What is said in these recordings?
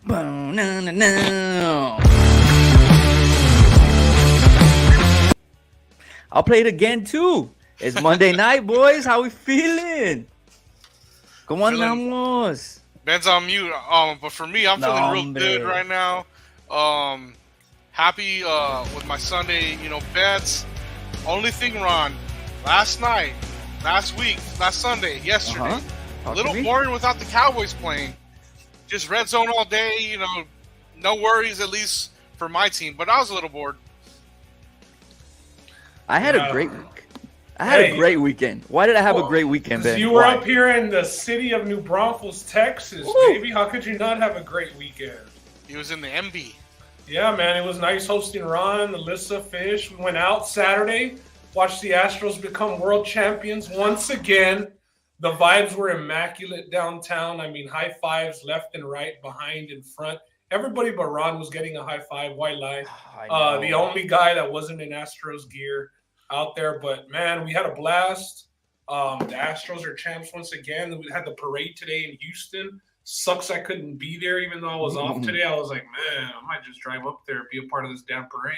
I'll play it again too. It's Monday night, boys. How we feeling? ¿Cómo andamos? Ben's on mute. But for me, I'm feeling real good right now. Happy with my Sunday, bets. Only thing, Ron, last Sunday, yesterday, a little boring without the Cowboys playing. Just red zone all day, no worries, at least for my team. But I was a little bored. I had a great week. I had a great weekend. Why did I have a great weekend, Ben? You were up here in the city of New Braunfels, Texas, baby. How could you not have a great weekend? He was in the MB. Yeah, man. It was nice hosting Ron, Alyssa, Fish. We went out Saturday, watched the Astros become world champions once again. The vibes were immaculate downtown. I mean, high fives left and right, behind and front. Everybody but Ron was getting a high five. Why lie? The only guy that wasn't in Astros gear out there. But, man, we had a blast. The Astros are champs once again. We had the parade today in Houston. Sucks I couldn't be there even though I was off today. I was like, man, I might just drive up there and be a part of this damn parade.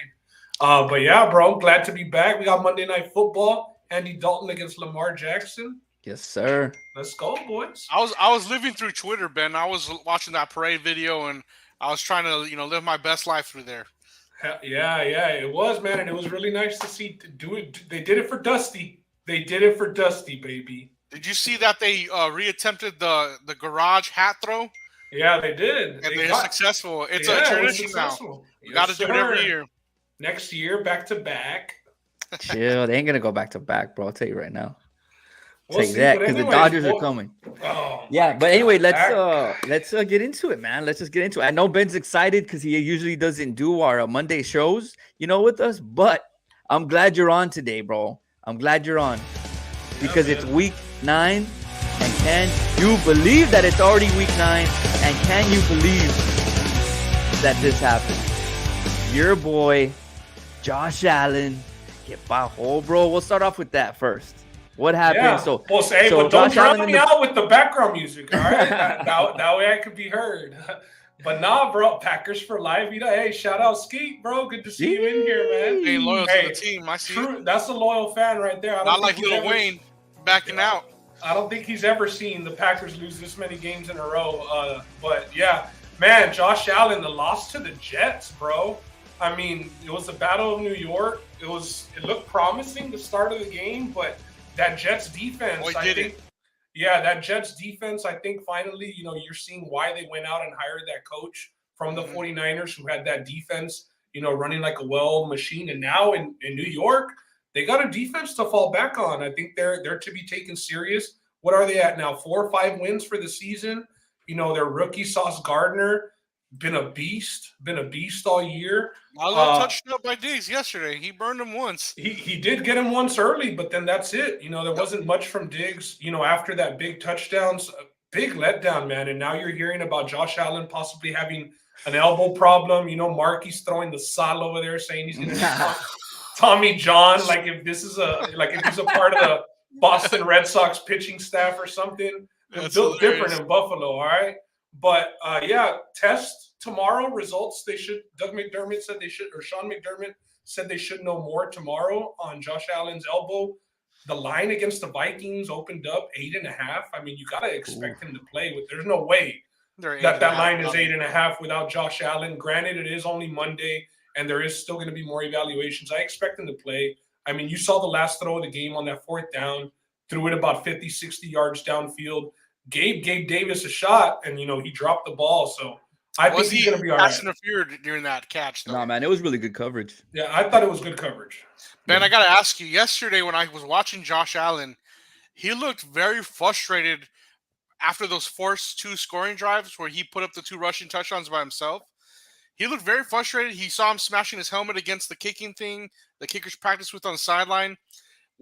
But, yeah, bro, glad to be back. We got Monday Night Football. Andy Dalton against Lamar Jackson. Yes, sir. Let's go, boys. I was living through Twitter, Ben. I was watching that parade video, and I was trying to, live my best life through there. Yeah, it was, man, and it was really nice to see do it. They did it for Dusty. They did it for Dusty, baby. Did you see that they reattempted the garage hat throw? Yeah, they did. And they're successful. It's a tradition now. We got to do it every year. Next year, back to back. Chill. They ain't gonna go back to back, bro. I'll tell you right now. Take that, because the Dodgers are coming. Oh, yeah, but anyway, let's get into it, man. Let's just get into it. I know Ben's excited because he usually doesn't do our Monday shows, with us. But I'm glad you're on today, bro. I'm glad you're on because it's week 9, and can you believe that it's already week 9? And can you believe that this happened? Your boy, Josh Allen, get bajo, bro. We'll start off with that first. What happened? Yeah. So don't drown me out with the background music, all right? that way I could be heard. But nah, bro, Packers for life. Hey, shout out Skeet, bro. Good to see you in here, man. Being loyal to the team, I see. True, that's a loyal fan right there. Not like Lil Wayne backing out. I don't think he's ever seen the Packers lose this many games in a row. But yeah, man, Josh Allen, the loss to the Jets, bro. I mean, it was the Battle of New York. It looked promising the start of the game, but that Jets defense, that Jets defense, I think finally, you're seeing why they went out and hired that coach from the 49ers who had that defense, running like a well machine. And now in New York, they got a defense to fall back on. I think they're to be taken serious. What are they at now? 4 or 5 wins for the season. Their rookie Sauce Gardner, been a beast all year. I was touched up by Diggs yesterday. He burned him once. He did get him once early, but then that's it. There wasn't much from Diggs, after that big touchdowns. Big letdown, man. And now you're hearing about Josh Allen possibly having an elbow problem. Marky's throwing the sal over there saying he's going to Tommy John, like if he's a part of the Boston Red Sox pitching staff or something. It's built different in Buffalo, all right? But, test tomorrow results. Sean McDermott said they should know more tomorrow on Josh Allen's elbow. The line against the Vikings opened up 8.5. I mean, you got to expect him to play there's no way that line is 8.5 without Josh Allen. Granted, it is only Monday and there is still going to be more evaluations. I expect him to play. I mean, you saw the last throw of the game on that 4th down, threw it about 50, 60 yards downfield. Gave Davis a shot, and, he dropped the ball. So I think he's going to be all right. Interfered during that catch, though. No, man, it was really good coverage. Yeah, I thought it was good coverage. Ben, I got to ask you, yesterday when I was watching Josh Allen, he looked very frustrated after those forced 2 scoring drives where he put up the 2 rushing touchdowns by himself. He looked very frustrated. He saw him smashing his helmet against the kicking thing the kickers practiced with on the sideline.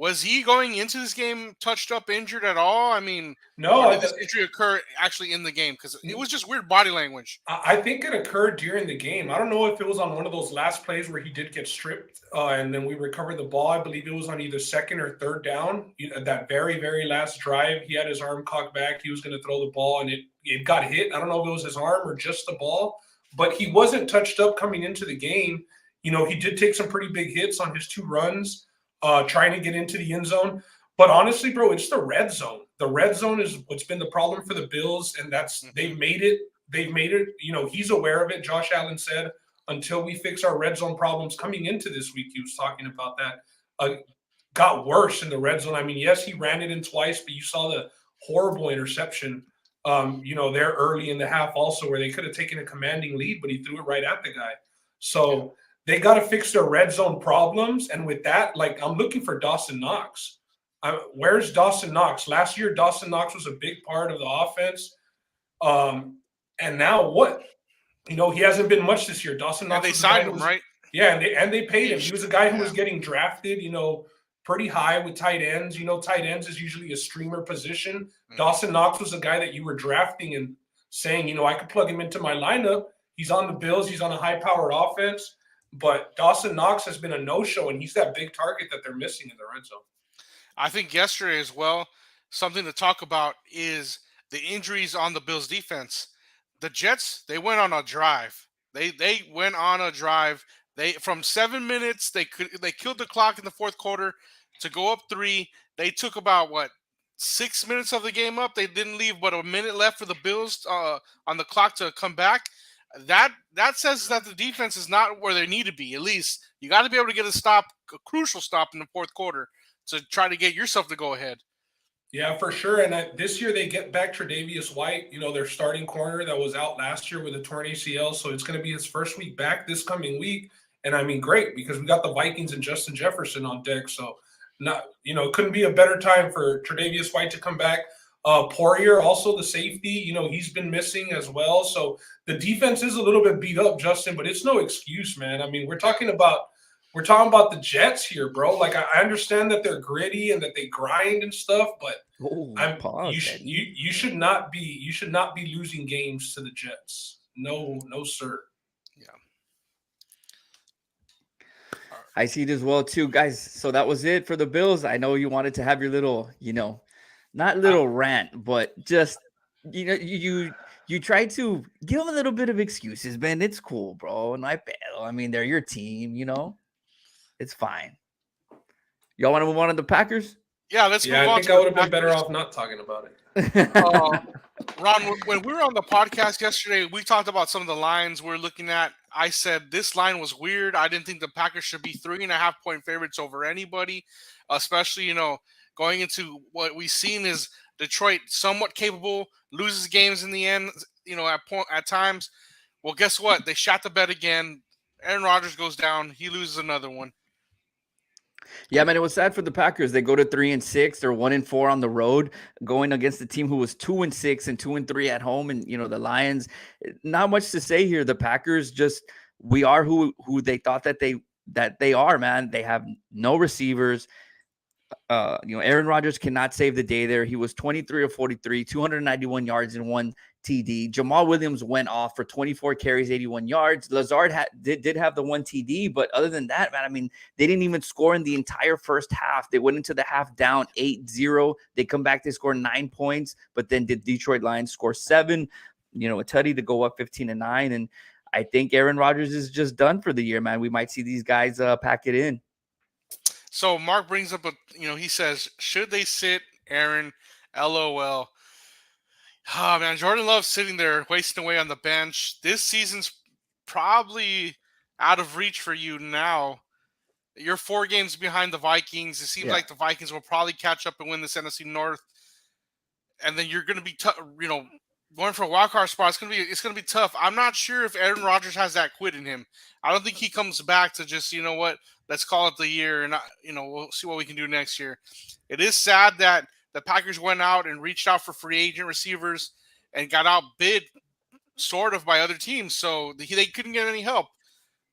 Was he going into this game touched up, injured at all? I mean, No, or did this injury occur actually in the game? Because it was just weird body language. I think it occurred during the game. I don't know if it was on one of those last plays where he did get stripped, and then we recovered the ball. I believe it was on either second or third down. That very, very last drive, he had his arm cocked back. He was going to throw the ball, and it got hit. I don't know if it was his arm or just the ball, but he wasn't touched up coming into the game. He did take some pretty big hits on his 2 runs, trying to get into the end zone. But honestly, bro, it's the red zone. The red zone is what's been the problem for the Bills, and they've made it. They've made it. He's aware of it. Josh Allen said, until we fix our red zone problems coming into this week, he was talking about that, got worse in the red zone. I mean, yes, he ran it in twice, but you saw the horrible interception, there early in the half also, where they could have taken a commanding lead, but he threw it right at the guy. So they got to fix their red zone problems. And with that, I'm looking for Dawson Knox. Where's Dawson Knox? Last year, Dawson Knox was a big part of the offense. And now what? He hasn't been much this year. Dawson Knox. And they signed him, right? Yeah, and they paid him. He was a guy who was getting drafted, pretty high with tight ends. Tight ends is usually a streamer position. Mm-hmm. Dawson Knox was a guy that you were drafting and saying, I could plug him into my lineup. He's on the Bills. He's on a high-powered offense. But Dawson Knox has been a no-show, and he's that big target that they're missing in the red zone. I think yesterday as well, something to talk about is the injuries on the Bills defense. The Jets, they went on a drive. They went on a drive. They from 7 minutes, they killed the clock in the fourth quarter to go up 3. They took about 6 minutes of the game up. They didn't leave but a minute left for the Bills on the clock to come back. That says that the defense is not where they need to be. At least you got to be able to get a crucial stop in the fourth quarter to try to get yourself to go ahead. Yeah, for sure. And this year they get back Tre'Davious White, their starting corner that was out last year with a torn ACL. So it's going to be his first week back this coming week. And I mean, great, because we got the Vikings and Justin Jefferson on deck. So it couldn't be a better time for Tre'Davious White to come back. Poirier, also the safety, he's been missing as well. So the defense is a little bit beat up, Justin, but it's no excuse, man. I mean, we're talking about the Jets here, bro. I understand that they're gritty and that they grind and stuff, but you should not be losing games to the Jets. No, sir. Yeah. I see it as well too, guys. So that was it for the Bills. I know you wanted to have your little, not little rant, but just you try to give them a little bit of excuses, man. It's cool, bro. And I mean, they're your team, It's fine. Y'all want to move on to the Packers? Yeah, let's move on. I think I would have been better off not talking about it. Ron, when we were on the podcast yesterday, we talked about some of the lines we're looking at. I said this line was weird. I didn't think the Packers should be 3.5-point favorites over anybody, especially, going into what we've seen is Detroit somewhat capable, loses games in the end, at times. Well, guess what? They shot the bet again. Aaron Rodgers goes down. He loses another one. Yeah, man, it was sad for the Packers. They go to 3-6. They're 1-4 on the road, going against the team who was 2-6 and 2-3 at home. And the Lions. Not much to say here. The Packers we are who they thought that they are. Man, they have no receivers. Aaron Rodgers cannot save the day there. He was 23 of 43, 291 yards and 1 TD. Jamal Williams went off for 24 carries, 81 yards. Lazard did have the 1 TD, but other than that, man, I memean, they didn't even score in the entire first half. They went into the half down 8-0. They come back, they score 9 points, but then did Detroit Lions score 7? A tutty to go up 15-9, and I think Aaron Rodgers is just done for the year, man. We might see these guys pack it in. So Mark brings up he says, should they sit Aaron? LOL. Oh, man, Jordan Love's sitting there wasting away on the bench. This season's probably out of reach for you now. You're 4 games behind the Vikings. It seems like the Vikings will probably catch up and win this NFC North. And then you're going to be, going for a wild card spot. It's gonna be tough. I'm not sure if Aaron Rodgers has that quit in him. I don't think he comes back to just, let's call it the year and we'll see what we can do next year. It is sad that the Packers went out and reached out for free agent receivers and got outbid sort of by other teams, so they couldn't get any help.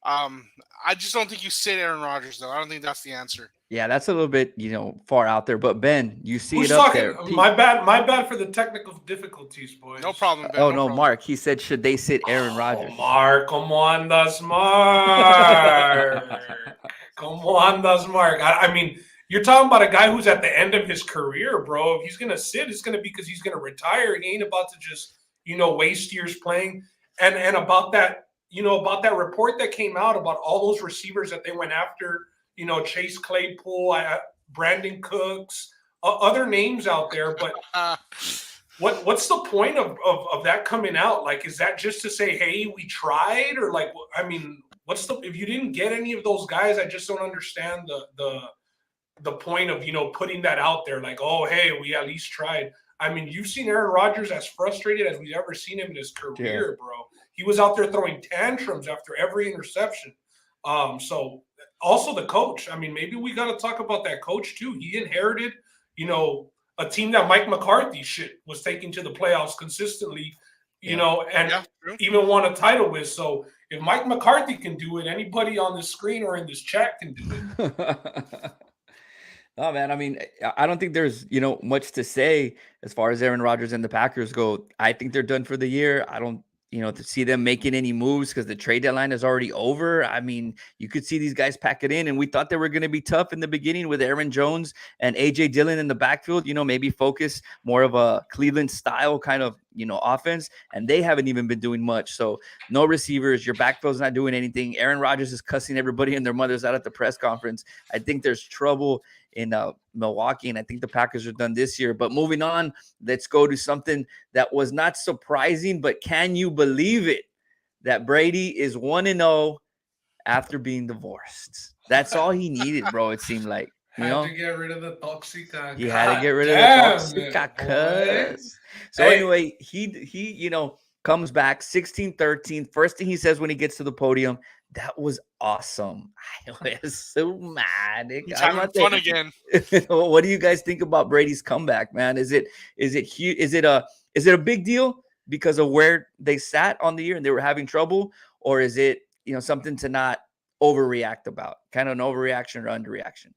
I just don't think you sit Aaron Rodgers, though. I don't think that's the answer. Yeah, that's a little bit, far out there. But Ben, you see Who's it up talking? there. My bad for the technical difficulties, boys. No problem, Ben. Oh No no, problem. Mark. He said, should they sit Aaron Oh, Rodgers? Mark, ¿cómo andas, Mark? ¿Cómo andas, Mark? I mean, you're talking about a guy who's at the end of his career, bro. If he's gonna sit, it's gonna be because he's gonna retire. He ain't about to just, waste years playing. And about that, about that report that came out about all those receivers that they went after, Chase Claypool, Brandon Cooks, other names out there, but. What's the point of that coming out? Like, is that just to say, hey, we tried? Or like, I mean, if you didn't get any of those guys, I just don't understand the point of, putting that out there. Like, oh, hey, we at least tried. I mean, you've seen Aaron Rodgers as frustrated as we've ever seen him in his career, bro. He was out there throwing tantrums after every interception. So also the coach. I mean, maybe we got to talk about that coach too. He inherited, a team that Mike McCarthy was taking to the playoffs consistently, and even won a title with. So if Mike McCarthy can do it, anybody on this screen or in this chat can do it. Oh man, I mean, I don't think there's much to say as far as Aaron Rodgers and the Packers go. I think they're done for the year. I don't to see them making any moves because the trade deadline is already over. I mean, you could see these guys pack it in, and we thought they were going to be tough in the beginning with Aaron Jones and AJ Dillon in the backfield. Maybe focus more of a Cleveland style kind of offense, and they haven't even been doing much. So no receivers, your backfield's not doing anything. Aaron Rodgers is cussing everybody and their mothers out at the press conference. I think there's trouble in Milwaukee, and I think the Packers are done this year. But moving on, let's go to something that was not surprising, but can you believe it? That Brady is 1-0 after being divorced. That's all he needed, bro. It seemed like. Had to get rid of the toxica. You had to get rid of the toxica. So anyway, he comes back 16-13. First thing he says when he gets to the podium, that was awesome. I was so mad. He's having fun again. What do you guys think about Brady's comeback, man? Is it huge? Is it a big deal because of where they sat on the year and they were having trouble, or is it something to not overreact about? Kind of an overreaction or underreaction?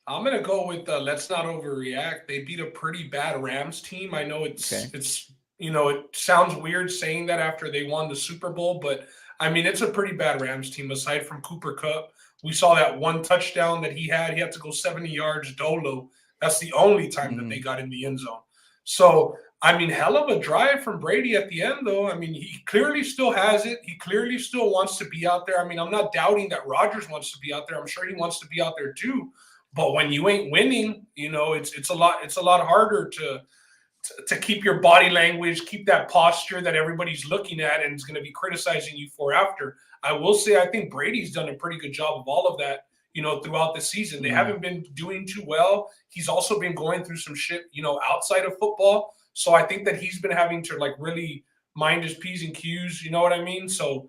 I'm gonna go with let's not overreact. They beat a pretty bad Rams team. I know it's it sounds weird saying that after they won the Super Bowl, but I mean, it's a pretty bad Rams team. Aside from Cooper Kupp, we saw that one touchdown that he had. He had to go 70 yards dolo. That's the only time that they got in the end zone. So, I mean, hell of a drive from Brady at the end, though. I mean, he clearly still has it. He clearly still wants to be out there. I mean, I'm not doubting that Rodgers wants to be out there. I'm sure he wants to be out there too. But when you ain't winning, it's a lot harder to keep your body language, keep that posture that everybody's looking at and is going to be criticizing you for after. I will say I think Brady's done a pretty good job of all of that, throughout the season. They haven't been doing too well. He's also been going through some shit, outside of football. So I think that he's been having to really mind his P's and Q's, you know what I mean? So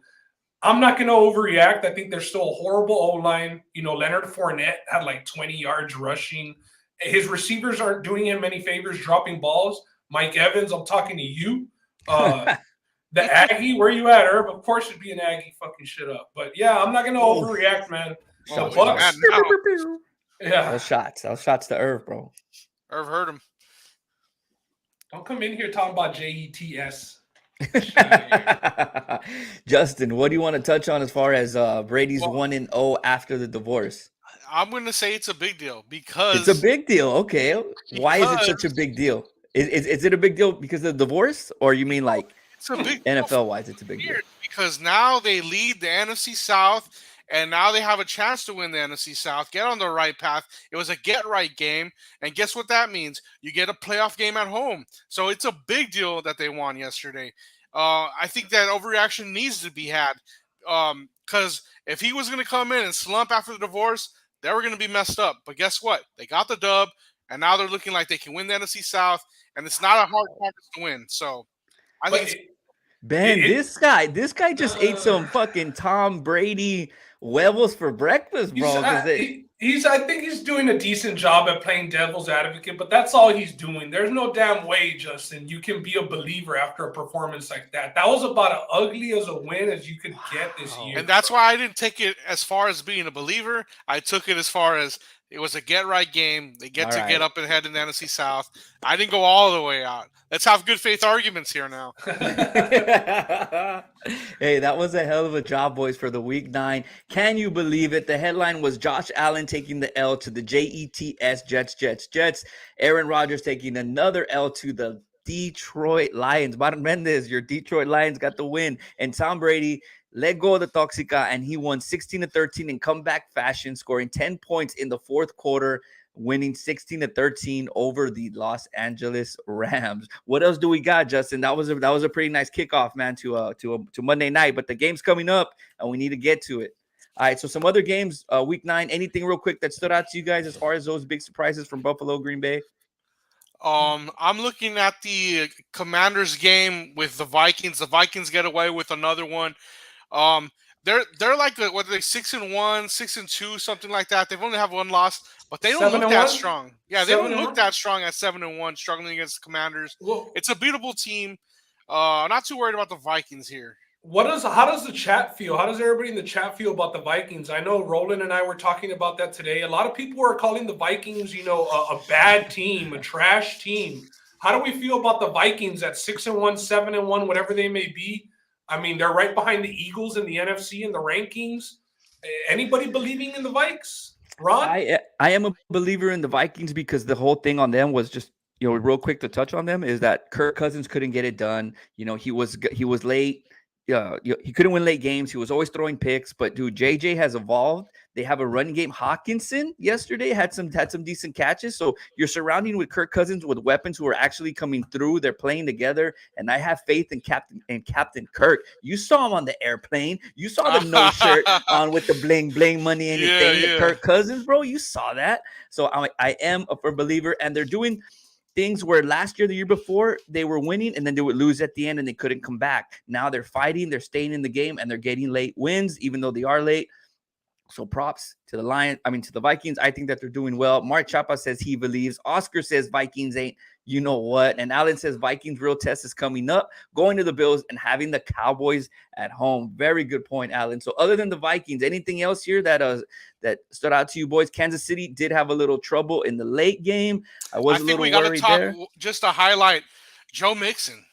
I'm not going to overreact. I think there's still a horrible O-line. Leonard Fournette had 20 yards rushing. His receivers aren't doing him many favors dropping balls. Mike Evans, I'm talking to you. The Aggie, where you at, Herb? Of course it'd be an Aggie fucking shit up. But yeah, I'm not going to overreact, man. The Bucks. Yeah. Those shots to Irv, bro. Irv heard him. Don't come in here talking about JETS. Justin, what do you want to touch on as far as Brady's 1-0 after the divorce? I'm going to say it's a big deal because it's a big deal. Okay, why is it such a big deal? Is it a big deal because of the divorce, or you mean it's a big NFL wise? It's a big deal because now they lead the NFC South, and now they have a chance to win the NFC South, get on the right path. It was a get-right game, and guess what that means? You get a playoff game at home. So it's a big deal that they won yesterday. I think that overreaction needs to be had because if he was going to come in and slump after the divorce, they were going to be messed up. But guess what? They got the dub, and now they're looking like they can win the NFC South, and it's not a hard conference to win. So I think this guy just ate some fucking Tom Brady huevos for breakfast, bro. I think he's doing a decent job at playing devil's advocate, but that's all he's doing. There's no damn way, Justin, you can be a believer after a performance like that. That was about as ugly as a win as you could get this year. And that's why I didn't take it as far as being a believer. I took it as far as it was a get-right game. They get get up ahead in the NFC South. I didn't go all the way out. Let's have good faith arguments here now. Hey, that was a hell of a job, boys, for the Week 9. Can you believe it? The headline was Josh Allen taking the L to the Jets. Aaron Rodgers taking another L to the Detroit Lions. Baron Mendez, your Detroit Lions got the win. And Tom Brady let go of the Toxica, and he won 16-13 in comeback fashion, scoring 10 points in the fourth quarter, winning 16-13 over the Los Angeles Rams. What else do we got, Justin? That was a pretty nice kickoff, man, to Monday night. But the game's coming up, and we need to get to it. All right, so some other games, Week 9. Anything real quick that stood out to you guys as far as those big surprises from Buffalo, Green Bay? I'm looking at the Commanders game with the Vikings. The Vikings get away with another one. They're like what are they 6-1, 6-2, something like that. They've only have one loss, but they don't look that strong. Yeah, they don't look that strong at 7-1, struggling against the Commanders. Well, it's a beatable team. Not too worried about the Vikings here. How does the chat feel? How does everybody in the chat feel about the Vikings? I know Roland and I were talking about that today. A lot of people are calling the Vikings, a bad team, a trash team. How do we feel about the Vikings at 6-1, 7-1, whatever they may be? I mean, they're right behind the Eagles in the NFC in the rankings. Anybody believing in the Vikes? Ron? I am a believer in the Vikings because the whole thing on them was just, real quick to touch on them is that Kirk Cousins couldn't get it done. He was late. He couldn't win late games. He was always throwing picks. But dude, JJ has evolved. They have a running game. Hawkinson yesterday had some decent catches. So you're surrounding with Kirk Cousins with weapons who are actually coming through. They're playing together, and I have faith in Captain Kirk. You saw him on the airplane. You saw the no shirt on with the bling money anything. Yeah. Kirk Cousins, bro. You saw that. So I am a firm believer, and they're doing things where last year, the year before, they were winning and then they would lose at the end and they couldn't come back. Now they're fighting, they're staying in the game, and they're getting late wins, even though they are late. So props to the Vikings. I think that they're doing well. Mark Chapa says he believes. Oscar says Vikings ain't you know what. And Alan says Vikings real test is coming up, going to the Bills and having the Cowboys at home. Very good point, Alan. So other than the Vikings, anything else here that stood out to you boys? Kansas City did have a little trouble in the late game. I think we got to talk just to highlight Joe Mixon.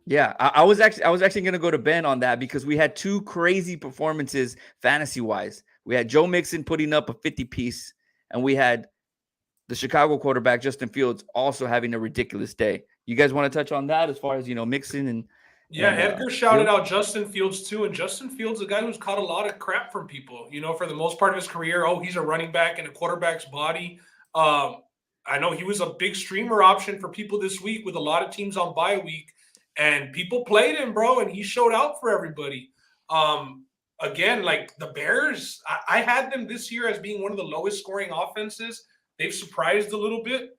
Yeah, I was actually going to go to Ben on that because we had two crazy performances fantasy-wise. We had Joe Mixon putting up a 50-piece, and we had the Chicago quarterback, Justin Fields, also having a ridiculous day. You guys want to touch on that as far as, Mixon and yeah, Edgar shouted out Justin Fields too, and Justin Fields, a guy who's caught a lot of crap from people, for the most part of his career. Oh, he's a running back in a quarterback's body. I know he was a big streamer option for people this week with a lot of teams on bye week, and people played him, bro, and he showed out for everybody. Again, like the Bears, I had them this year as being one of the lowest scoring offenses. They've surprised a little bit.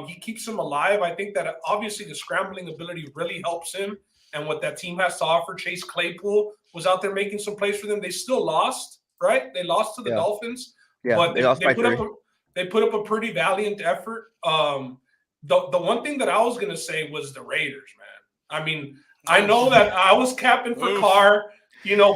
He keeps them alive. I think that obviously the scrambling ability really helps him and what that team has to offer. Chase Claypool was out there making some plays for them. They still lost, right? They lost to the Dolphins. Yeah, but they put up a pretty valiant effort. The one thing that I was going to say was the Raiders, man. I mean, I know that I was capping for Carr,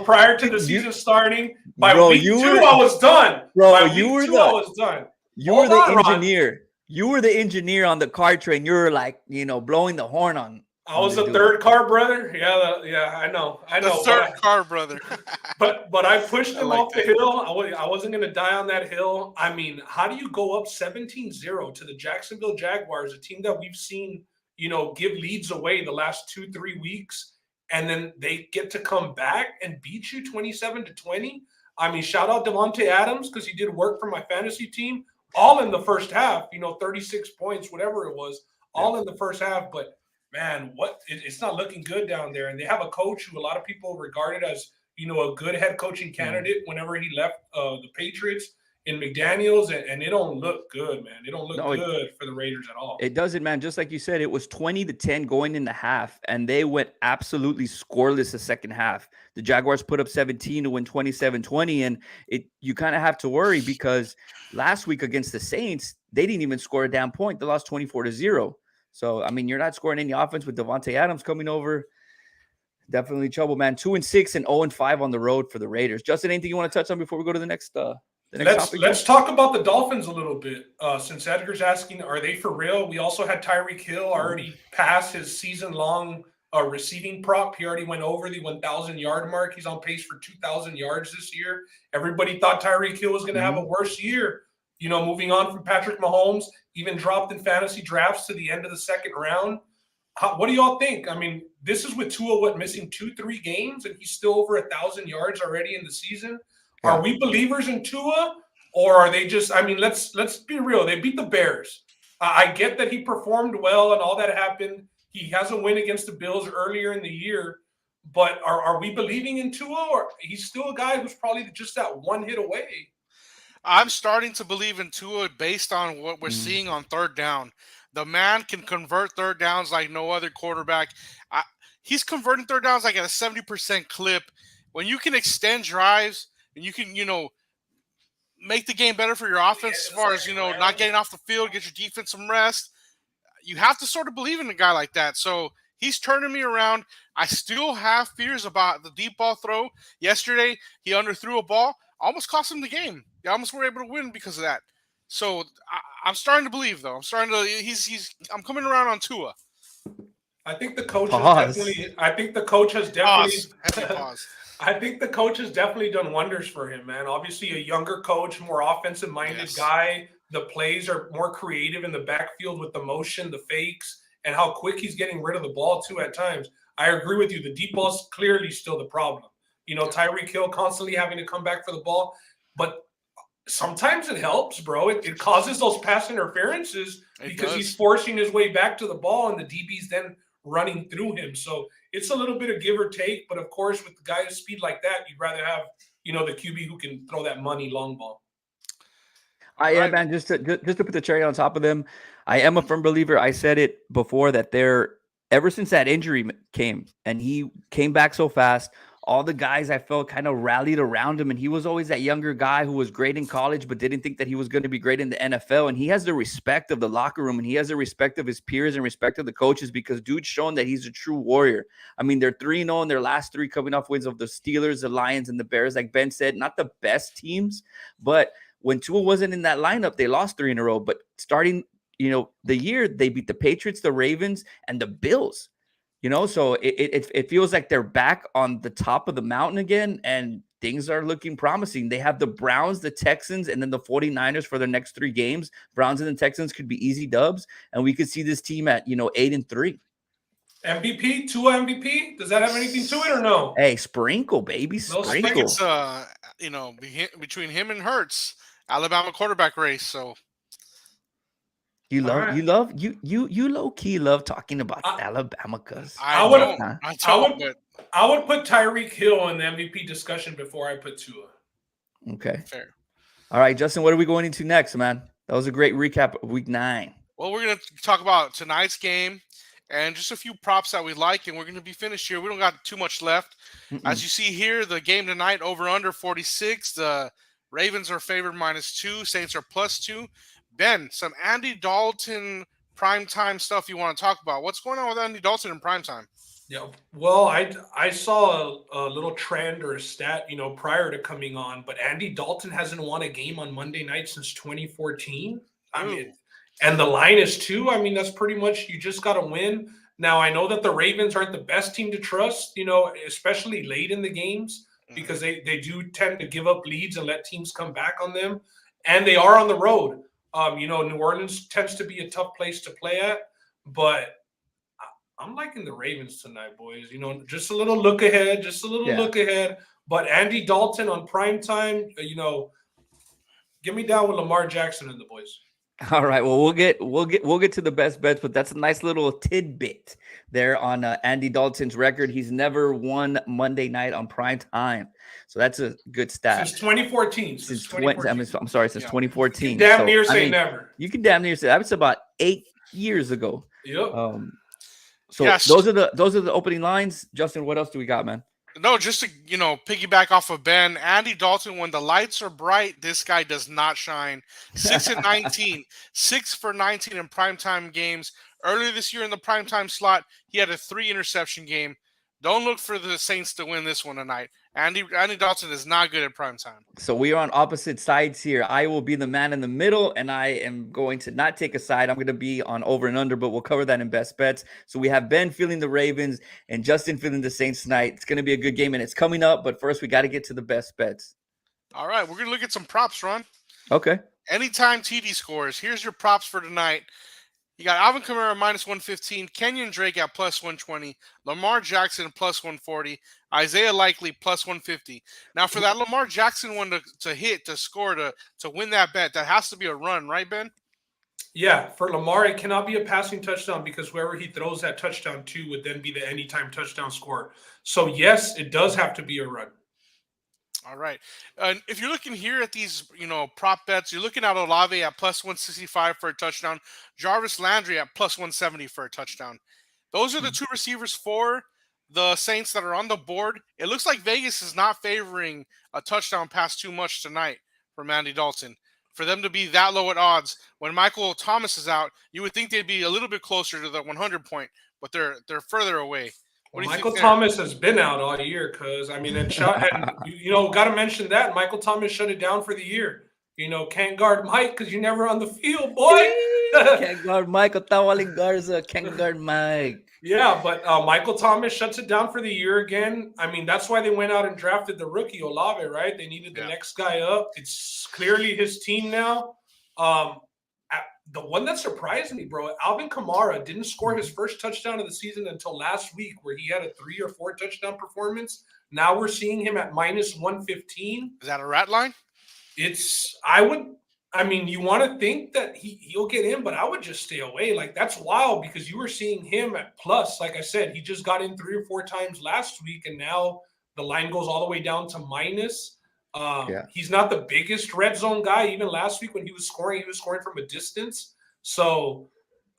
prior to the season starting. By week two, I was done. I was done. You were the engineer. You were the engineer on the car train. You were like, blowing the horn on. I was the third car brother. Yeah, I know. The third car brother. but I pushed him off the hill. I wasn't going to die on that hill. I mean, how do you go up 17-0 to the Jacksonville Jaguars, a team that we've seen, give leads away the last 2-3 weeks, and then they get to come back and beat you 27-20? I mean, shout out Devontae Adams because he did work for my fantasy team. All in the first half, 36 points, whatever it was, all in the first half. But, man, it's not looking good down there. And they have a coach who a lot of people regarded as, a good head coaching candidate whenever he left the Patriots in McDaniels, and it don't look good, man. It don't look No, good for the Raiders at all. it doesn't, man. Just like you said, it was 20-10 going in the half, and they went absolutely scoreless the second half. The Jaguars put up 17 to win 27-20, and you kind of have to worry because last week against the Saints, they didn't even score a damn point. They lost 24-0. So, I mean, you're not scoring any offense with Devontae Adams coming over. Definitely trouble, man. 2-6 and 0-5 on the road for the Raiders. Justin, anything you want to touch on before we go to the next topic? Let's talk about the Dolphins a little bit. Since Edgar's asking, are they for real? We also had Tyreek Hill already pass his season-long receiving prop. He already went over the 1,000-yard mark. He's on pace for 2,000 yards this year. Everybody thought Tyreek Hill was going to have a worse year. You know, moving on from Patrick Mahomes, even dropped in fantasy drafts to the end of the second round. What do y'all think? I mean, this is with Tua, missing 2-3 games, and he's still over 1,000 yards already in the season. Yeah. Are we believers in Tua, or are they just? I mean, let's be real. They beat the Bears. I get that he performed well and all that happened. He has a win against the Bills earlier in the year, but are we believing in Tua, or he's still a guy who's probably just that one hit away? I'm starting to believe in Tua based on what we're seeing on third down. The man can convert third downs like no other quarterback. He's converting third downs like at a 70% clip. When you can extend drives and you can, make the game better for your offense as far as, not getting off the field, get your defense some rest, you have to sort of believe in a guy like that. So he's turning me around. I still have fears about the deep ball throw. Yesterday, he underthrew a ball. Almost cost him the game. They almost were able to win because of that. So I'm starting to believe, though. I'm coming around on Tua. I think the coach has definitely. I think the coach has definitely. Pause. I think the coach has definitely done wonders for him, man. Obviously, a younger coach, more offensive-minded guy. The plays are more creative in the backfield with the motion, the fakes, and how quick he's getting rid of the ball too at times. I agree with you. The deep ball's clearly still the problem. Tyreek Hill constantly having to come back for the ball, but sometimes it helps, bro. It causes those pass interferences because he's forcing his way back to the ball, and the DB's then running through him. So it's a little bit of give or take, but of course, with the guy's speed like that, you'd rather have, the QB who can throw that money long ball. I am, man. Just to put the cherry on top of them, I am a firm believer. I said it before that ever since that injury came and he came back so fast, all the guys I felt kind of rallied around him, and he was always that younger guy who was great in college but didn't think that he was going to be great in the NFL. And he has the respect of the locker room, and he has the respect of his peers and respect of the coaches because dude's shown that he's a true warrior. I mean, they're 3-0 in their last three, coming off wins of the Steelers, the Lions, and the Bears. Like Ben said, not the best teams, but when Tua wasn't in that lineup, they lost 3 in a row. But starting, the year, they beat the Patriots, the Ravens, and the Bills. So it feels like they're back on the top of the mountain again, and things are looking promising. They have the Browns, the Texans, and then the 49ers for their next 3 games. Browns and the Texans could be easy dubs, and we could see this team at 8-3. MVP, Tua MVP. Does that have anything to it or no? Hey, sprinkle, baby, sprinkle. I think it's between him and Hurts, Alabama quarterback race. So. You low key love talking about Alabama, cuz I would put Tyreek Hill in the MVP discussion before I put Tua. Okay. Fair. All right, Justin, what are we going into next, man? That was a great recap of week 9. Well, we're going to talk about tonight's game and just a few props that we like, and we're going to be finished here. We don't got too much left. As you see here, the game tonight, over under 46. The Ravens are favored -2. Saints are +2. Ben, some Andy Dalton primetime stuff you want to talk about. What's going on with Andy Dalton in primetime? Yeah, well, I saw a little trend or a stat, prior to coming on, but Andy Dalton hasn't won a game on Monday night since 2014. I mean, and the line is 2. I mean, that's pretty much, you just got to win. Now, I know that the Ravens aren't the best team to trust, especially late in the games, because they do tend to give up leads and let teams come back on them. And they are on the road. New Orleans tends to be a tough place to play at, but I'm liking the Ravens tonight, boys. Just a little look ahead, look ahead. But Andy Dalton on primetime, get me down with Lamar Jackson and the boys. All right. Well, we'll get to the best bets, but that's a nice little tidbit there on Andy Dalton's record. He's never won Monday night on prime time, so that's a good stat. Since 2014. Since Since 20, 2014. I'm sorry, since Yeah. 2014. You can damn So, near I say mean, never. you can damn near say that was about 8 years ago. Yep. So Yes. those are the opening lines. Justin, what else do we got, man? No, just to piggyback off of Ben, Andy Dalton. When the lights are bright, this guy does not shine. 6-19, 6 for 19 in primetime games. Earlier this year in the primetime slot, he had a 3-interception game. Don't look for the Saints to win this one tonight. Andy Dalton is not good at primetime. So we are on opposite sides here. I will be the man in the middle, and I am going to not take a side. I'm going to be on over and under, but we'll cover that in best bets. So we have Ben feeling the Ravens and Justin feeling the Saints tonight. It's going to be a good game, and it's coming up. But first, we got to get to the best bets. All right, we're going to look at some props, Ron. Okay. Anytime TD scores. Here's your props for tonight. You got Alvin Kamara minus 115, Kenyon Drake at plus 120, Lamar Jackson plus 140, Isaiah Likely plus 150. Now, for that Lamar Jackson one to hit, to score, to win that bet, that has to be a run, right, Ben? Yeah, for Lamar, it cannot be a passing touchdown because whoever he throws that touchdown to would then be the anytime touchdown score. So, yes, it does have to be a run. All right. If you're looking here at these, prop bets, you're looking at Olave at plus 165 for a touchdown, Jarvis Landry at plus 170 for a touchdown. Those are the two receivers for the Saints that are on the board. It looks like Vegas is not favoring a touchdown pass too much tonight from Andy Dalton. For them to be that low at odds, when Michael Thomas is out, you would think they'd be a little bit closer to the 100 point, but they're further away. Well, Michael Thomas has been out all year because, got to mention that. Michael Thomas shut it down for the year. Can't guard Mike because you're never on the field, boy. Can't guard Mike. Otawaling Garza. Can't guard Mike. Yeah, but Michael Thomas shuts it down for the year again. I mean, that's why they went out and drafted the rookie Olave, right? They needed the next guy up. It's clearly his team now. The one that surprised me, bro, Alvin Kamara didn't score his first touchdown of the season until last week, where he had a 3 or 4 touchdown performance. Now we're seeing him at minus 115. Is that a rat line? You want to think that he'll get in, but I would just stay away. Like, that's wild because you were seeing him at plus. Like I said, he just got in 3 or 4 times last week, and now the line goes all the way down to minus. He's not the biggest red zone guy. Even last week when he was scoring from a distance. So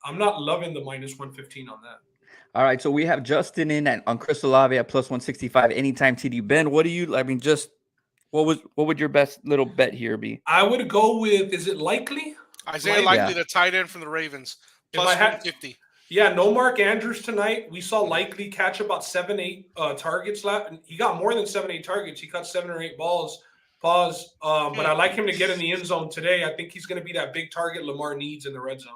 I'm not loving the minus 115 on that. All right, so we have Justin in on Chris Olave at plus 165 anytime TD. Ben, what do you? I mean, just what would your best little bet here be? I would go with, is it Likely? Isaiah Likely, the tight end from the Ravens, plus 150. Yeah, no Mark Andrews tonight. We saw Likely catch about 7-8 targets left. He got more than 7-8 targets. He caught 7 or 8 balls. But I like him to get in the end zone today. I think he's going to be that big target Lamar needs in the red zone.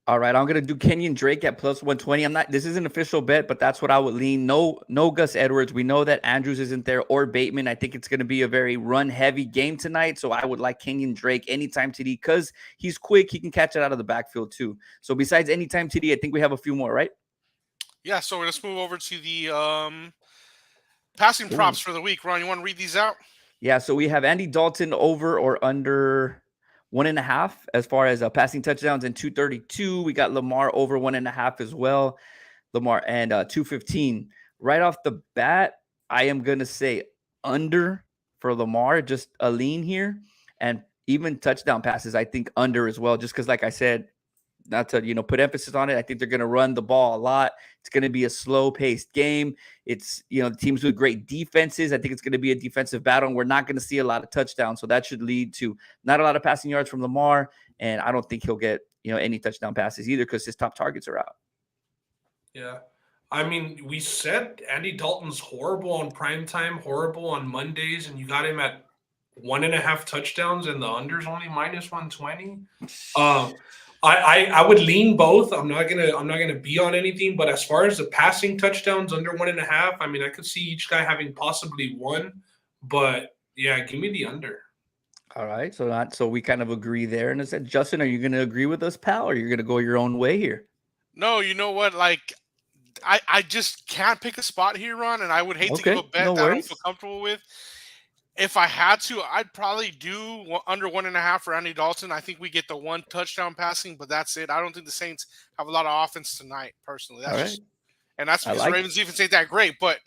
All right, I'm going to do Kenyon Drake at plus 120. This is an official bet, but that's what I would lean. No Gus Edwards. We know that Andrews isn't there, or Bateman. I think it's going to be a very run-heavy game tonight, so I would like Kenyon Drake anytime TD because he's quick. He can catch it out of the backfield too. So besides anytime TD, I think we have a few more, right? Yeah, so let's move over to the passing props for the week. Ron, you want to read these out? Yeah, so we have Andy Dalton over or under 1.5 as far as passing touchdowns and 232. We got Lamar over 1.5 as well. Lamar and 215. Right off the bat, I am going to say under for Lamar, just a lean here. And even touchdown passes, I think under as well, just because, like I said, not to put emphasis on it, I think they're going to run the ball a lot. It's going to be a slow-paced game. It's the teams with great defenses. I think it's going to be a defensive battle, and we're not going to see a lot of touchdowns. So that should lead to not a lot of passing yards from Lamar, and I don't think he'll get any touchdown passes either because his top targets are out. Yeah. I mean, we said Andy Dalton's horrible on primetime, horrible on Mondays, and you got him at 1.5 touchdowns, and the under's only minus 120. I would lean both. I'm not gonna be on anything, but as far as the passing touchdowns under 1.5, I mean, I could see each guy having possibly one, but yeah, give me the under. All right, so we kind of agree there. And I said, Justin, are you going to agree with us, pal, or you're going to go your own way here? No, you know what? Like, I just can't pick a spot here, Ron, and I would hate to give a bet that I don't feel comfortable with. If I had to, I'd probably do under 1.5 for Andy Dalton. I think we get the 1 touchdown passing, but that's it. I don't think the Saints have a lot of offense tonight, personally. All That's right. just, and that's I because the like Ravens defense ain't that great. But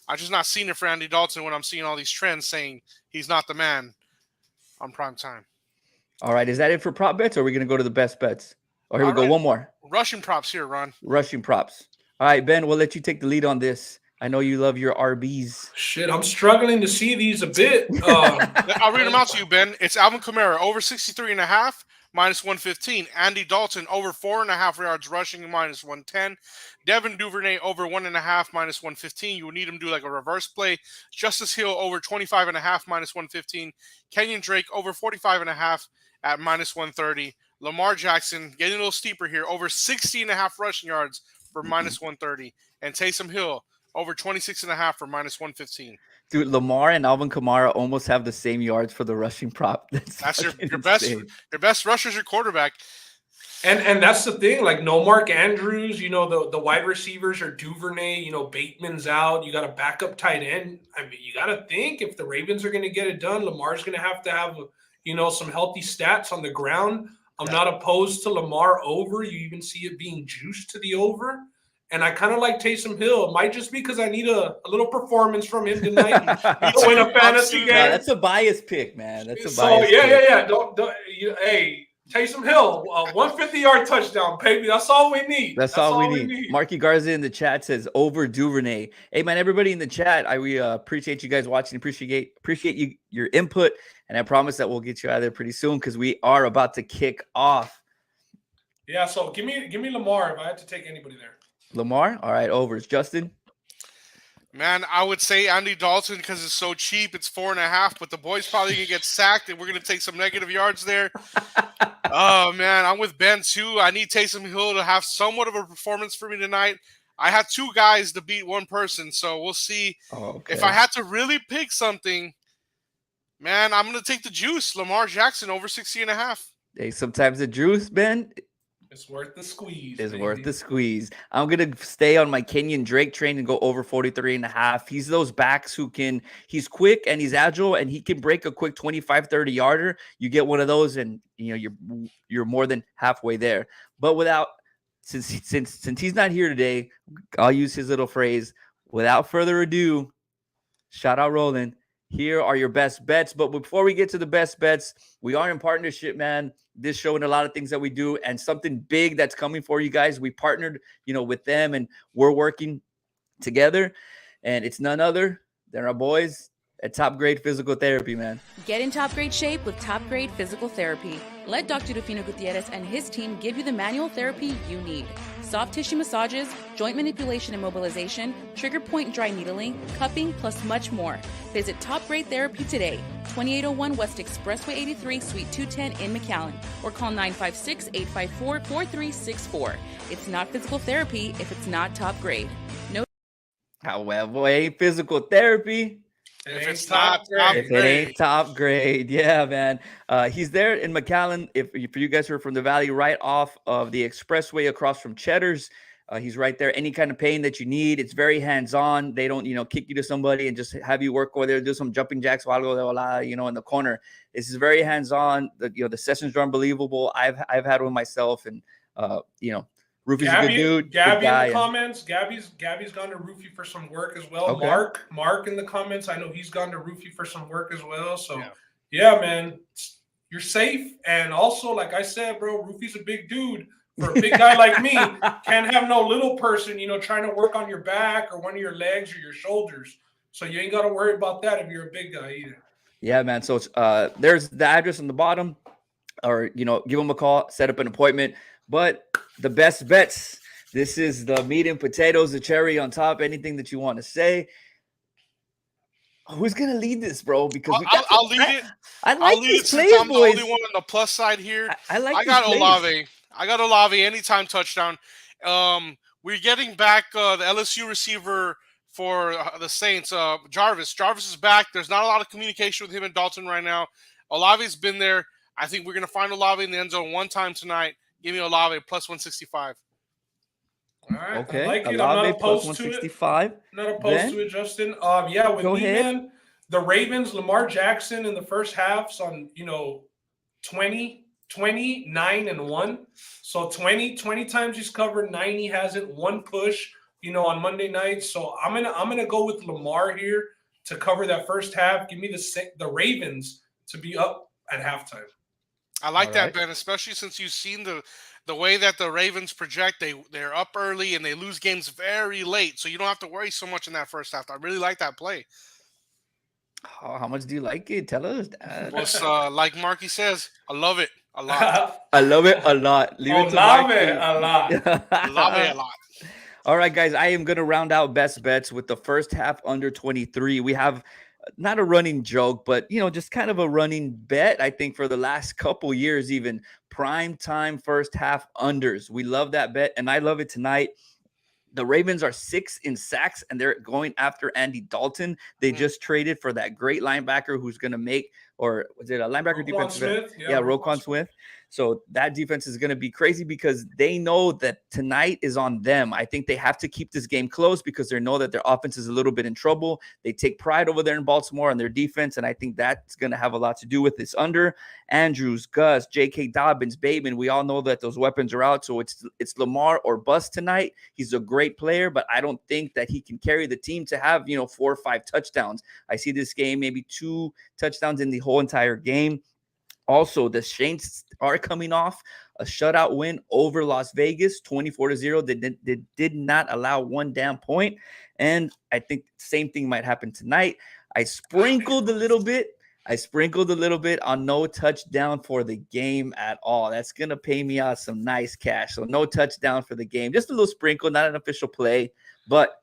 I'm just not seeing it for Andy Dalton when I'm seeing all these trends saying he's not the man on prime time. All right. Is that it for prop bets, or are we going to go to the best bets? Oh, here we All go. right. One more. Rushing props here, Ron. Rushing props. All right, Ben, we'll let you take the lead on this. I know you love your RBs. Shit, I'm struggling to see these a bit. I'll read them out to you, Ben. It's Alvin Kamara, over 63.5, minus 115. Andy Dalton, over 4.5 yards rushing, minus 110. Devin Duvernay, over 1.5, minus 115. You would need him to do like a reverse play. Justice Hill, over 25.5, minus 115. Kenyon Drake, over 45.5 at minus 130. Lamar Jackson, getting a little steeper here, over 60.5 rushing yards for minus 130. And Taysom Hill, over 26.5 for minus 115. Dude, Lamar and Alvin Kamara almost have the same yards for the rushing prop. That's your best rusher's your quarterback. And that's the thing, like no Mark Andrews, the wide receivers are Duvernay, Bateman's out. You got a backup tight end. I mean, you got to think if the Ravens are going to get it done, Lamar's going to have some healthy stats on the ground. I'm not opposed to Lamar over. You even see it being juiced to the over. And I kind of like Taysom Hill. It might just be because I need a little performance from him tonight to win a fantasy game. Yeah, that's a biased pick, man. That's a So biased yeah. pick. Hey, Taysom Hill, 150-yard touchdown, baby. That's all we need. That's all we need. Marky Garza in the chat says over Duvernay. Hey, man, everybody in the chat, we appreciate you guys watching. Appreciate your input. And I promise that we'll get you out of there pretty soon because we are about to kick off. Yeah, so give me Lamar if I had to take anybody there. Lamar? All right, overs. Justin? Man, I would say Andy Dalton because it's so cheap. It's 4.5, but the boy's probably going to get sacked, and we're going to take some negative yards there. Oh, man, I'm with Ben, too. I need Taysom Hill to have somewhat of a performance for me tonight. I have 2 guys to beat 1 person, so we'll see. If I had to really pick something, man, I'm going to take the juice. Lamar Jackson over 60.5. Hey, sometimes the juice, Ben, it's worth the squeeze. It's worth the squeeze. I'm going to stay on my Kenyon Drake train and go over 43.5. He's those backs who he's quick and he's agile and he can break a quick 25, 30 yarder. You get one of those and you're more than halfway there. But since he's not here today, I'll use his little phrase. Without further ado, shout out Roland. Here are your best bets. But before we get to the best bets, we are in partnership, man. This show and a lot of things that we do and something big that's coming for you guys. We partnered, with them and we're working together. And it's none other than our boys at Top Grade Physical Therapy, man. Get in top grade shape with Top Grade Physical Therapy. Let Dr. Rufino Gutierrez and his team give you the manual therapy you need. Soft tissue massages, joint manipulation and mobilization, trigger point dry needling, cupping, plus much more. Visit Top Grade Therapy today, 2801 West Expressway 83, Suite 210 in McAllen, or call 956-854-4364. It's not physical therapy if it's not top grade. No. However, physical therapy. If it's not if it ain't top grade, yeah, man. He's there in McAllen. If you guys are from the Valley, right off of the expressway across from Cheddar's, he's right there. Any kind of pain that you need, it's very hands-on. They don't, kick you to somebody and just have you work over there, do some jumping jacks, in the corner. This is very hands-on. The sessions are unbelievable. I've had one myself, and Roofy's a good dude. Gabby in the comments. Gabby's gone to Roofy for some work as well. Okay. Mark in the comments. I know he's gone to Roofy for some work as well. So yeah, man, you're safe. And also, like I said, bro, Roofy's a big dude. For a big guy like me, can't have no little person, trying to work on your back or one of your legs or your shoulders. So you ain't got to worry about that if you're a big guy either. Yeah, man. So there's the address on the bottom, or give them a call, set up an appointment. But the best bets. This is the meat and potatoes, the cherry on top. Anything that you want to say? Who's gonna lead this, bro? Because I'll lead it. I like these plays, I'm boys. the only one on the plus side here. I got Olave. I got Olave anytime touchdown. We're getting back the LSU receiver for the Saints, Jarvis. Jarvis is back. There's not a lot of communication with him and Dalton right now. Olave's been there. I think we're gonna find Olave in the end zone one time tonight. Give me Olave plus 165. All right. Okay. I like it. Olave I'm not opposed plus to it. 165. Not opposed to it, Justin. Yeah, with me, man, the Ravens, Lamar Jackson in the first half's on, 20, 9 and 1. So 20 times he's covered, 9 he hasn't, one push, on Monday night. So I'm gonna go with Lamar here to cover that first half. Give me the Ravens to be up at halftime. I like All that, right. Ben, especially since you've seen the way that the Ravens project. They're up early and they lose games very late, so you don't have to worry so much in that first half. I really like that play. How much do you like it? Tell us, Dad. Well, like Marky says, I love it a lot. I love it a lot. Leave it to love Marky. it a lot. Love it a lot. All right, guys, I am going to round out best bets with the first half under 23. We have not a running joke, but, just kind of a running bet, I think, for the last couple years, even prime time first half unders. We love that bet, and I love it tonight. The Ravens are 6 in sacks, and they're going after Andy Dalton. They just traded for that great linebacker who's going to make, or was it a linebacker defense? Smith? Yeah, Roquan Smith. So that defense is going to be crazy because they know that tonight is on them. I think they have to keep this game close because they know that their offense is a little bit in trouble. They take pride over there in Baltimore on their defense, and I think that's going to have a lot to do with this under. Andrews, Gus, J.K. Dobbins, Bateman, we all know that those weapons are out, so it's Lamar or bust tonight. He's a great player, but I don't think that he can carry the team to have, 4 or 5 touchdowns. I see this game maybe 2 touchdowns in the whole entire game. Also, the Saints are coming off a shutout win over Las Vegas, 24-0. They did not allow one damn point. And I think the same thing might happen tonight. I sprinkled a little bit on no touchdown for the game at all. That's going to pay me out some nice cash. So no touchdown for the game. Just a little sprinkle, not an official play. But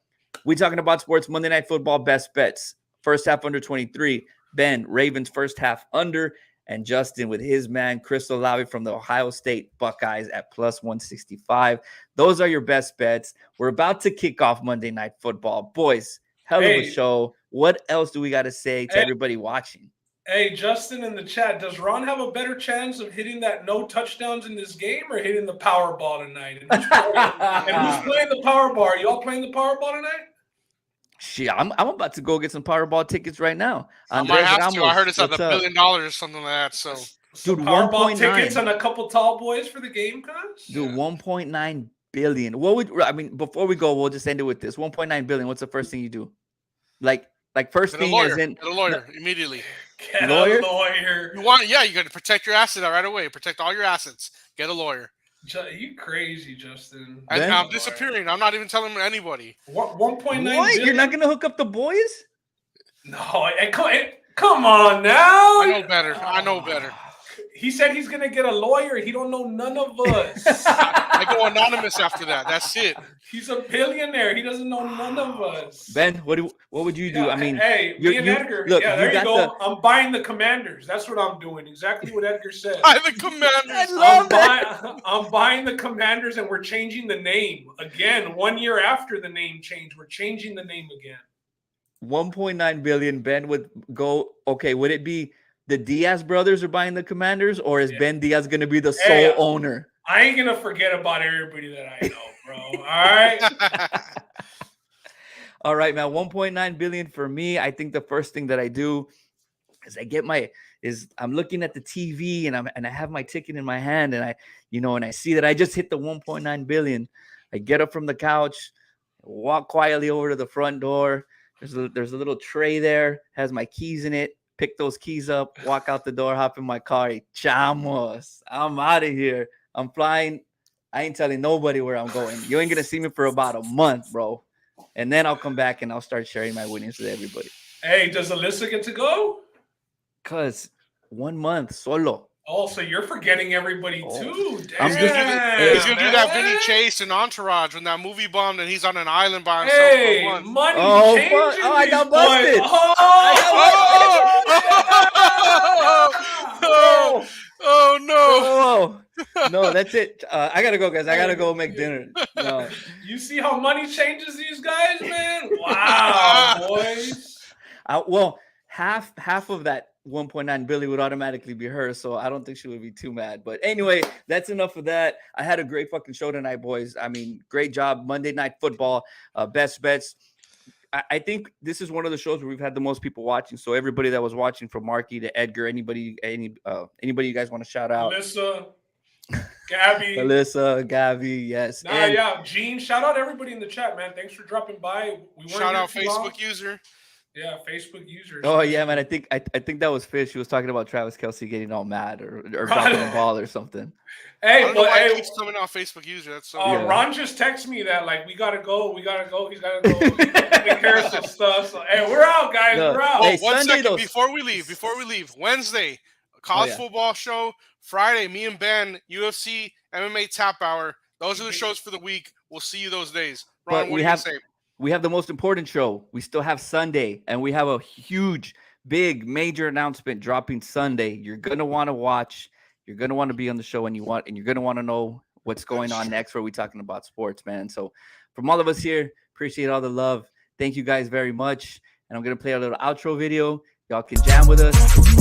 we're talking about sports Monday Night Football best bets. First half under 23. Ben, Ravens first half under. And Justin with his man, Chris Olave from the Ohio State Buckeyes at plus 165. Those are your best bets. We're about to kick off Monday Night Football. Boys, hell of a show. What else do we got to say to everybody watching? Hey, Justin in the chat, does Ron have a better chance of hitting that no touchdowns in this game or hitting the Powerball tonight? And who's playing the Powerball? Are you all playing the Powerball tonight? Shit, I'm about to go get some Powerball tickets right now. I might have to. I heard it's at $1 billion or something like that. So, dude, Powerball tickets and a couple tall boys for the game, cuz? Dude, 1.9 billion. Before we go, we'll just end it with this. 1.9 billion. What's the first thing you do? Like first get thing a lawyer. as in Get a lawyer immediately. Get a lawyer. You got to protect your asset right away. Protect all your assets. Get a lawyer. You crazy, Justin. I'm disappearing. I'm not even telling anybody. 1.9 What? billion? You're not going to hook up the boys? No, come on now. I know better. He said he's going to get a lawyer. He don't know none of us. I go anonymous after that. That's it. He's a billionaire. He doesn't know none of us. Ben, what would you do? Yeah, I mean, hey, me and Edgar. Look, there you go. I'm buying the Commanders. That's what I'm doing. Exactly what Edgar said. Buy the Commanders. I'm buying the Commanders, and we're changing the name again. 1 year after the name change, we're changing the name again. 1.9 billion. Ben would go. Okay, would it be the Diaz brothers are buying the Commanders, or is Ben Diaz going to be the sole owner? I ain't gonna forget about everybody that I know, bro. All right. All right, man. 1.9 billion for me. I think the first thing that I do is I'm looking at the TV and I have my ticket in my hand and I see that I just hit the 1.9 billion. I get up from the couch, walk quietly over to the front door. There's a little tray there, has my keys in it. Pick those keys up, walk out the door, hop in my car. Chamos, I'm out of here. I'm flying. I ain't telling nobody where I'm going. You ain't gonna see me for about a month, bro. And then I'll come back and I'll start sharing my winnings with everybody. Hey, does Alyssa get to go? Cause 1 month solo. Oh, so you're forgetting everybody too. He's gonna do that Vinny Chase and Entourage when that movie bombed and he's on an island by himself. Hey, money changing. I got busted. Oh no. No, that's it. I gotta go, guys. I gotta go make dinner. No. You see how money changes these guys, man? Wow, boys. Well, half of that 1.9 billion would automatically be hers, so I don't think she would be too mad. But anyway, that's enough of that. I had a great fucking show tonight, boys. I mean, great job. Monday Night Football, best bets. I think this is one of the shows where we've had the most people watching. So everybody that was watching, from Marky to Edgar, anybody you guys want to shout out? Alyssa, Gabby, Alyssa, Gabby, yes. And yeah, Gene. Shout out everybody in the chat, man. Thanks for dropping by. We weren't Shout here out too long. Facebook user. Yeah, Facebook users. oh yeah, man. I think that was Fish. She was talking about Travis Kelce getting all mad or dropping the ball or something. Hey, I don't know but why hey, it keeps coming off Facebook user. That's so Yeah. Ron just texted me that like we gotta go. He's gotta go. He's gotta take care of some stuff. So hey, we're out, guys. No. We're out. Hey, one Sunday, second though. before we leave. Wednesday, college yeah. football show. Friday, me and Ben, UFC, MMA Tap Hour. Those are the shows for the week. We'll see you those days. Ron, But what do you say? we have the most important show. We still have Sunday, and we have a huge, big, major announcement dropping Sunday. You're gonna want to watch. You're gonna want to be on the show, and you're gonna want to know what's going on next. Where we talking about sports, man. So, from all of us here, appreciate all the love. Thank you guys very much. And I'm gonna play a little outro video. Y'all can jam with us.